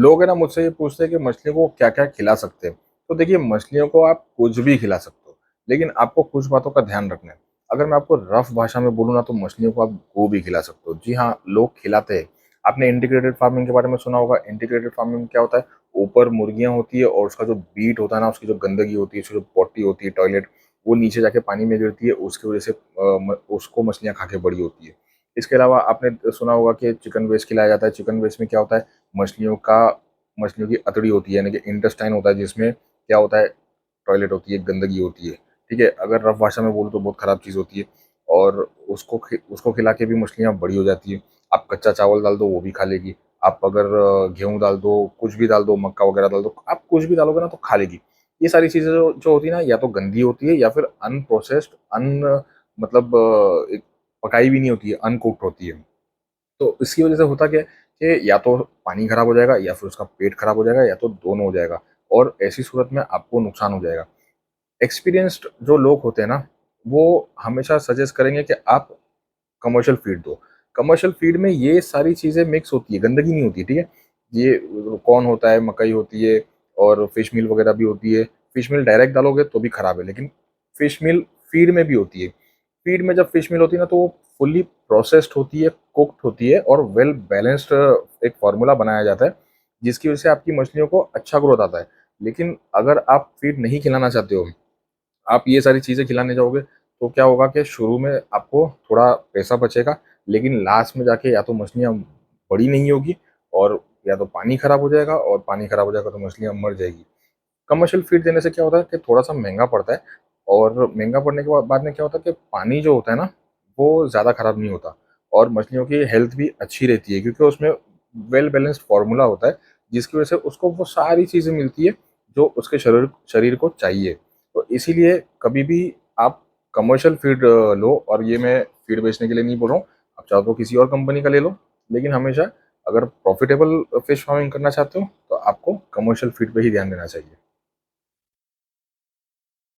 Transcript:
लोग है ना मुझसे ये पूछते हैं कि मछलियों को क्या क्या खिला सकते हैं। तो देखिए, मछलियों को आप कुछ भी खिला सकते हो, लेकिन आपको कुछ बातों का ध्यान रखना है। अगर मैं आपको रफ भाषा में बोलूँ ना, तो मछलियों को आप गोभी खिला सकते हो। जी हाँ, लोग खिलाते हैं। आपने इंटीग्रेटेड फार्मिंग के बारे में सुना होगा। इंटीग्रेटेड फार्मिंग में क्या होता है, ऊपर मुर्गियां होती है और उसका जो बीट होता है ना, उसकी जो गंदगी होती है, उसकी जो पॉटी होती है, टॉयलेट, वो नीचे जाके पानी में गिरती है। उसकी वजह से उसको मछलियां खा के बड़ी होती है। इसके अलावा आपने सुना होगा कि चिकन वेस्ट खिलाया जाता है। चिकन वेस्ट में क्या होता है, मछलियों का मछलियों की अतड़ी होती है, यानी कि इंटेस्टाइन होता है, जिसमें क्या होता है, टॉयलेट होती है, गंदगी होती है। ठीक है, अगर रफ भाषा में बोलूँ तो बहुत खराब चीज़ होती है। और उसको खिला के भी मछलियाँ बड़ी हो जाती है। आप कच्चा चावल डाल दो, वो भी खा लेगी। आप अगर गेहूँ डाल दो, कुछ भी डाल दो, मक्का वगैरह डाल दो, आप कुछ भी डालोगे ना तो खा लेगी। ये सारी चीज़ें जो होती है ना, या तो गंदी होती है या फिर अनप्रोसेस्ड, मतलब एक पकाई भी नहीं होती है, अनकुक्ड होती है। तो इसकी वजह से होता क्या है कि या तो पानी खराब हो जाएगा, या फिर उसका पेट खराब हो जाएगा, या तो दोनों हो जाएगा। और ऐसी सूरत में आपको नुकसान हो जाएगा। एक्सपीरियंस्ड जो लोग होते हैं ना, वो हमेशा सजेस्ट करेंगे कि आप कमर्शियल फीड दो। कमर्शियल फीड में ये सारी चीज़ें मिक्स होती है, गंदगी नहीं होती, ठीक है। ये कॉर्न होता है, मकई होती है, और फिश मील वगैरह भी होती है। फिश मील डायरेक्ट डालोगे तो भी खराब है, लेकिन फिश मील फीड में भी होती है। फीड में जब फिश मील होती है ना, तो वो फुल्ली प्रोसेस्ड होती है, कुक्ड होती है, और वेल बैलेंस्ड एक फार्मूला बनाया जाता है, जिसकी वजह से आपकी मछलियों को अच्छा ग्रोथ आता है। लेकिन अगर आप फीड नहीं खिलाना चाहते हो, आप ये सारी चीज़ें खिलाने जाओगे, तो क्या होगा कि शुरू में आपको थोड़ा पैसा बचेगा, लेकिन लास्ट में जाके या तो मछलियाँ बड़ी नहीं होगी, और या तो पानी खराब हो जाएगा, और पानी खराब हो जाएगा तो मछलियाँ मर जाएगी। कमर्शियल फीड देने से क्या होता है कि थोड़ा-सा महँगा पड़ता है, और महँगा पड़ने के बाद में क्या होता है कि पानी जो होता है ना, वो ज़्यादा खराब नहीं होता, और मछलियों की हेल्थ भी अच्छी रहती है, क्योंकि उसमें वेल बैलेंस्ड फ़ॉर्मूला होता है, जिसकी वजह से उसको वो सारी चीज़ें मिलती है, जो उसके शरीर शरीर को चाहिए। तो इसीलिए कभी भी आप कमर्शियल फीड लो, और ये मैं फीड बेचने के लिए नहीं बोल रहा हूँ, आप चाहो तो किसी और कंपनी का ले लो, लेकिन हमेशा अगर प्रॉफ़िटेबल फिश फार्मिंग करना चाहते हो, तो आपको कमर्शियल फीड पे ही ध्यान देना चाहिए।